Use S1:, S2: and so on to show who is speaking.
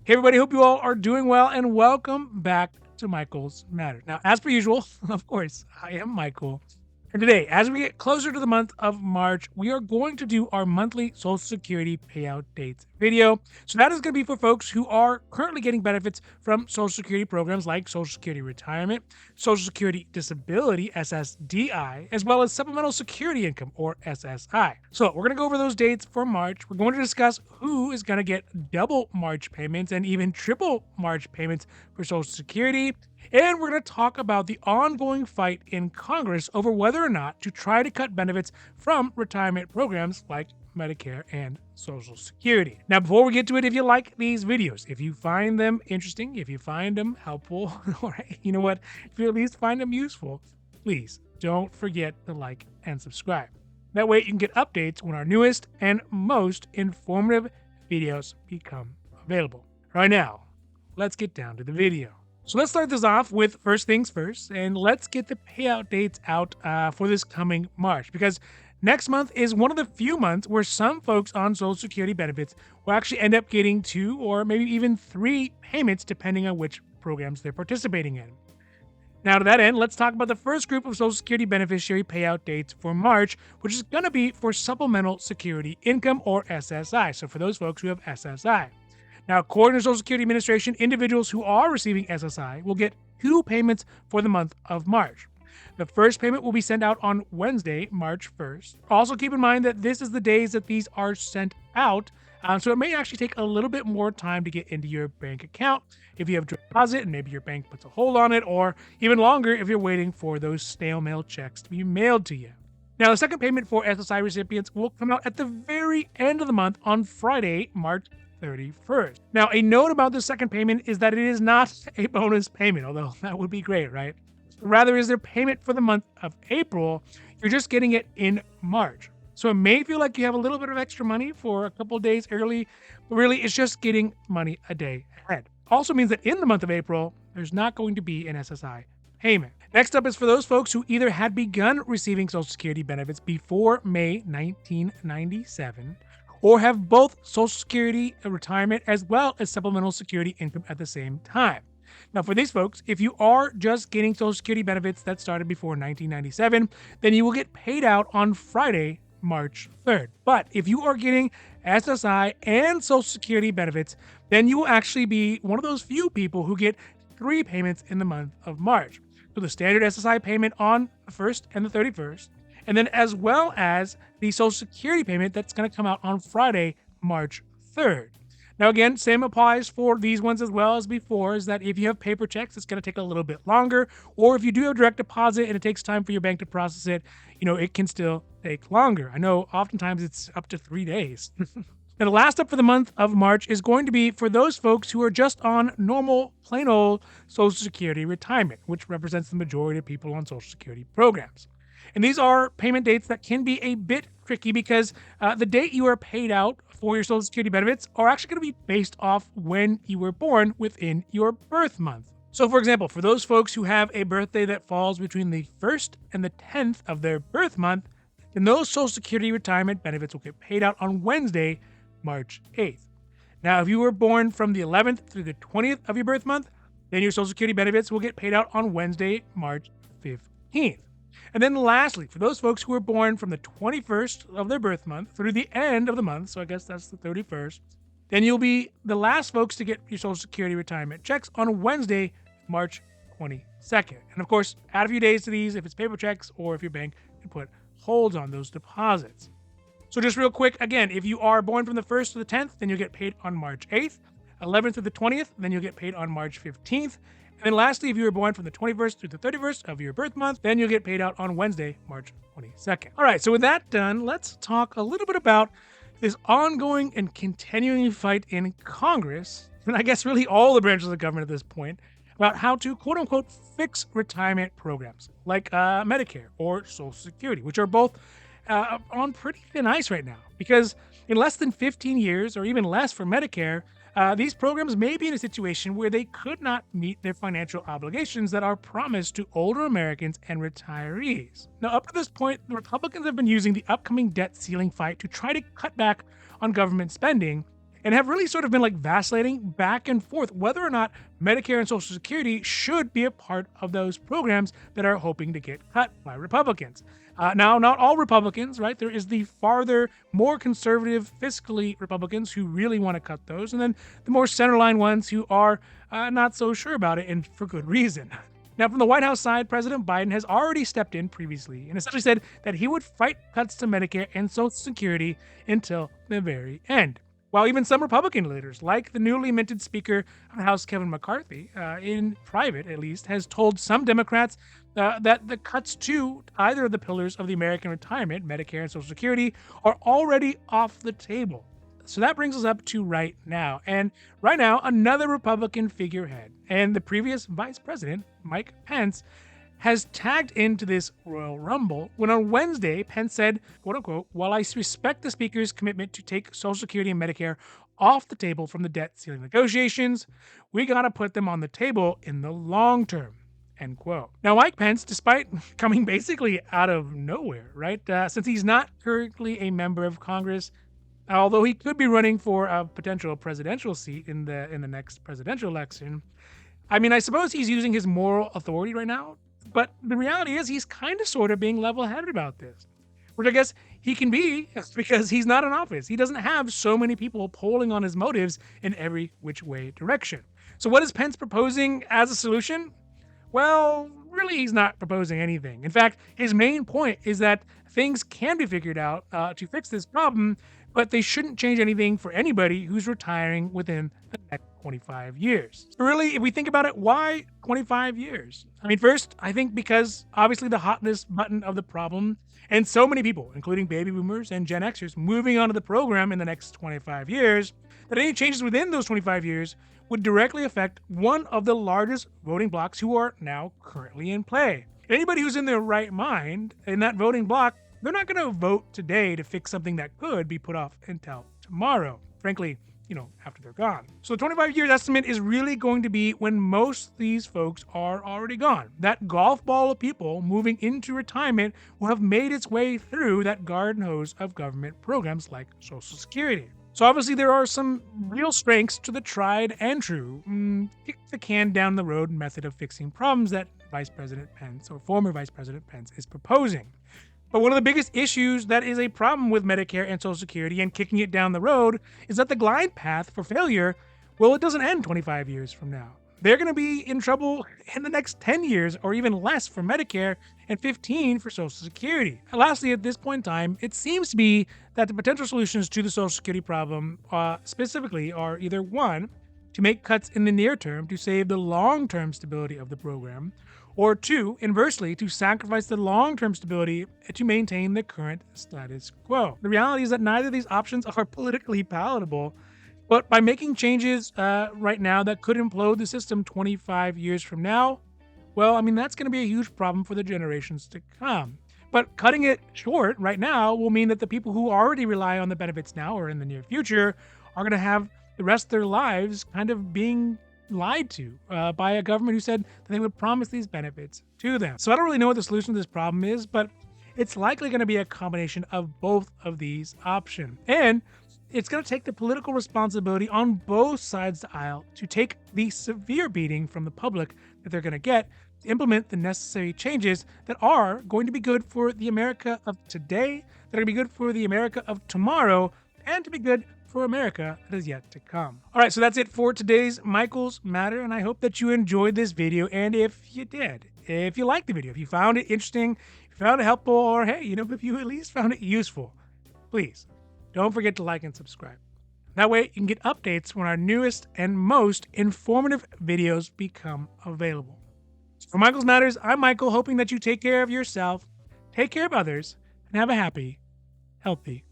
S1: Hey everybody, hope you all are doing well and welcome back to Michael's Matter. Now, as per usual, of course, I am Michael. And today, as we get closer to the month of March, we are going to do our monthly Social Security payout dates video. So that is going to be for folks who are currently getting benefits from Social Security programs like Social Security Retirement, Social Security Disability SSDI, as well as Supplemental Security Income or SSI. So we're going to go over those dates for March. We're going to discuss who is going to get double March payments and even triple March payments for Social Security. And we're going to talk about the ongoing fight in Congress over whether or not to try to cut benefits from retirement programs like Medicare and Social Security. Now, before we get to it, if you like these videos, if you find them interesting, if you find them helpful, or you know what, if you at least find them useful, please don't forget to like and subscribe. That way you can get updates when our newest and most informative videos become available. Right now, let's get down to the video. So let's start this off with first things first, and let's get the payout dates out for this coming March, because next month is one of the few months where some folks on Social Security benefits will actually end up getting 2 or maybe even 3 payments depending on which programs they're participating in. Now, to that end, let's talk about the first group of Social Security beneficiary payout dates for March, which is going to be for Supplemental Security Income or SSI. So for those folks who have SSI. Now, according to Social Security Administration, individuals who are receiving SSI will get 2 payments for the month of March. The first payment will be sent out on Wednesday, March 1st. Also, keep in mind that this is the days that these are sent out, so it may actually take a little bit more time to get into your bank account if you have direct deposit and maybe your bank puts a hold on it, or even longer if you're waiting for those snail mail checks to be mailed to you. Now, the second payment for SSI recipients will come out at the very end of the month on Friday, March 31st. Now, a note about the second payment is that it is not a bonus payment, although that would be great, right? Rather, is their payment for the month of April. You're just getting it in March. So it may feel like you have a little bit of extra money for a couple of days early, but really it's just getting money a day ahead. Also means that in the month of April, there's not going to be an SSI payment. Next up is for those folks who either had begun receiving Social Security benefits before May 1997, or have both Social Security Retirement as well as Supplemental Security Income at the same time. Now, for these folks, if you are just getting Social Security benefits that started before 1997, then you will get paid out on Friday, March 3rd. But if you are getting SSI and Social Security benefits, then you will actually be one of those few people who get 3 payments in the month of March. So the standard SSI payment on the 1st and the 31st, and then as well as the Social Security payment that's going to come out on Friday, March 3rd. Now, again, same applies for these ones as well as before, is that if you have paper checks, it's going to take a little bit longer, or if you do have direct deposit and it takes time for your bank to process it, it can still take longer. I know oftentimes it's up to 3 days. Now, the last up for the month of March is going to be for those folks who are just on normal, plain old Social Security retirement, which represents the majority of people on Social Security programs. And these are payment dates that can be a bit tricky because the date you are paid out for your Social Security benefits are actually going to be based off when you were born within your birth month. So, for example, for those folks who have a birthday that falls between the 1st and the 10th of their birth month, then those Social Security retirement benefits will get paid out on Wednesday, March 8th. Now, if you were born from the 11th through the 20th of your birth month, then your Social Security benefits will get paid out on Wednesday, March 15th. And then lastly, for those folks who were born from the 21st of their birth month through the end of the month, so I guess that's the 31st, then you'll be the last folks to get your Social Security retirement checks on Wednesday, March 22nd. And of course, add a few days to these if it's paper checks or if your bank can put holds on those deposits. So just real quick, again, if you are born from the 1st to the 10th, then you'll get paid on March 8th. 11th to the 20th, then you'll get paid on March 15th. And then lastly, if you were born from the 21st through the 31st of your birth month, then you'll get paid out on Wednesday, March 22nd. All right, so with that done, let's talk a little bit about this ongoing and continuing fight in Congress, and I guess really all the branches of government at this point, about how to quote-unquote fix retirement programs like Medicare or Social Security, which are both on pretty thin ice right now. Because in less than 15 years, or even less for Medicare, these programs may be in a situation where they could not meet their financial obligations that are promised to older Americans and retirees. Now, up to this point, the Republicans have been using the upcoming debt ceiling fight to try to cut back on government spending, and have really sort of been like vacillating back and forth whether or not Medicare and Social Security should be a part of those programs that are hoping to get cut by Republicans. Now, not all Republicans, right? There is the farther, more conservative, fiscally Republicans who really want to cut those, and then the more centerline ones who are not so sure about it, and for good reason. Now, from the White House side, President Biden has already stepped in previously and essentially said that he would fight cuts to Medicare and Social Security until the very end. While even some Republican leaders, like the newly minted Speaker of the House, Kevin McCarthy, in private at least, has told some Democrats that the cuts to either of the pillars of the American retirement, Medicare and Social Security, are already off the table. So that brings us up to right now. And right now, another Republican figurehead and the previous Vice President, Mike Pence, has tagged into this Royal Rumble when on Wednesday, Pence said, quote unquote, "While I respect the Speaker's commitment to take Social Security and Medicare off the table from the debt ceiling negotiations, we got to put them on the table in the long term." End quote. Now, Mike Pence, despite coming basically out of nowhere, right, since he's not currently a member of Congress, although he could be running for a potential presidential seat in the next presidential election, I mean, I suppose he's using his moral authority right now, but the reality is he's kind of sort of being level-headed about this, which I guess he can be because he's not in office. He doesn't have so many people polling on his motives in every which way direction. So what is Pence proposing as a solution? Well, really, he's not proposing anything. In fact, his main point is that things can be figured out to fix this problem, but they shouldn't change anything for anybody who's retiring within the next 25 years. So really, if we think about it, why 25 years? I mean, first, I think because obviously the hotness button of the problem and so many people, including baby boomers and Gen Xers, moving onto the program in the next 25 years, that any changes within those 25 years would directly affect one of the largest voting blocs who are now currently in play. Anybody who's in their right mind in that voting bloc, they're not going to vote today to fix something that could be put off until tomorrow. Frankly, after they're gone. So the 25-year estimate is really going to be when most of these folks are already gone. That golf ball of people moving into retirement will have made its way through that garden hose of government programs like Social Security. So obviously there are some real strengths to the tried and true kick the can down the road method of fixing problems that Vice President Pence or former Vice President Pence is proposing. But one of the biggest issues that is a problem with Medicare and Social Security and kicking it down the road is that the glide path for failure, well, it doesn't end 25 years from now. They're going to be in trouble in the next 10 years or even less for Medicare and 15 for Social Security. And lastly, at this point in time, it seems to be that the potential solutions to the Social Security problem specifically are either one, to make cuts in the near term to save the long-term stability of the program, or two, inversely, to sacrifice the long-term stability to maintain the current status quo. The reality is that neither of these options are politically palatable, but by making changes right now that could implode the system 25 years from now, well, I mean, that's going to be a huge problem for the generations to come. But cutting it short right now will mean that the people who already rely on the benefits now or in the near future are going to have the rest of their lives kind of being lied to by a government who said that they would promise these benefits to them. So I don't really know what the solution to this problem is, but it's likely going to be a combination of both of these options. And it's going to take the political responsibility on both sides of the aisle to take the severe beating from the public that they're going to get to implement the necessary changes that are going to be good for the America of today, that are going to be good for the America of tomorrow, and to be good for America that is yet to come. All right, so that's it for today's Michael's Matter, and I hope that you enjoyed this video. And if you did, if you liked the video, if you found it interesting, if you found it helpful, or hey, if you at least found it useful, please don't forget to like and subscribe. That way you can get updates when our newest and most informative videos become available. So for Michael's Matters, I'm Michael, hoping that you take care of yourself, take care of others, and have a happy, healthy